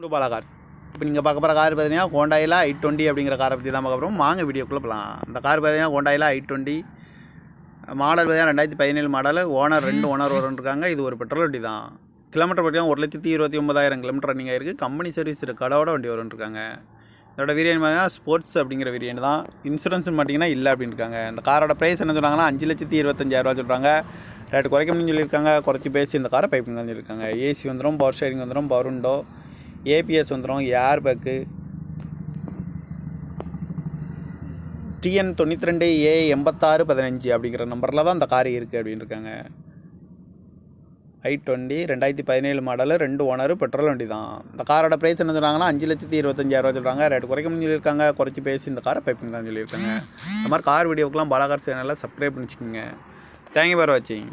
Bala cars. இப்போ நீங்கள் பார்க்க போகிற கார் பார்த்தீங்கன்னா ஹோண்டாயில் i20 அப்படிங்கிற காரை பற்றி தான் பார்க்க போகிறோம். வாங்க வீடியோக்குள்ளே போகலாம். இந்த கார் பார்த்தீங்கன்னா ஹோண்டாயில் i20 மாடல் பார்த்தீங்கன்னா 2017 மாடல். ஓனர் 2 ஓனர் இருக்காங்க. இது ஒரு பெட்ரோல் வண்டி தான். கிலோமீட்டர் பார்த்தீங்கன்னா 1,29,000 கிலோமீட்டர் ரன்னிங் ஆயிருக்கு. கம்பெனி சர்வீஸ் கடவோட வண்டி இருக்காங்க. இதோட வேரியன்ட் பார்த்தீங்கன்னா ஸ்போர்ட்ஸ் அப்படிங்கிற வேரியன்ட் தான். இன்சூரன்ஸ்னு பார்த்தீங்கன்னா இல்லை அப்படின்னு இருக்காங்க. இந்த காரோட ப்ரைஸ் என்ன சொல்கிறாங்கன்னா 5,25,000 சொல்கிறாங்க. ரேட்டு குறைக்க முடியும்னு சொல்லியிருக்காங்க. குறைச்சி பேசி இந்த காரை பைப்பிங் தான் சொல்லியிருக்காங்க. ஏசி வந்துடும், பவர் ஸ்டேரிங் வந்துடும், பவர் விண்டோ, ஏபிஎஸ் வந்துடும், ஏர் பேக்கு, TN 92A8615 அப்படிங்கிற நம்பரில் தான் இந்த கார் இருக்குது அப்படின்னு இருக்காங்க. i20 2017 மாடல், 2 ஓனர், பெட்ரோல் வண்டி தான். இந்த காரோட ப்ரைஸ் என்ன சொல்கிறாங்கன்னா 5,25,000 சொல்கிறாங்க. ரேட்டு குறைக்க முடியும்னு சொல்லியிருக்காங்க. குறைச்சி பேசி இந்த காரை பைப்பிங் தான் சொல்லியிருக்காங்க. இந்த மாதிரி கார் வீடியோக்கெலாம் பாலா கார் சேனலில் சப்ஸ்கிரைப் பண்ணிச்சுக்கோங்க. தேங்க்யூ ஃபார் வாட்சிங்.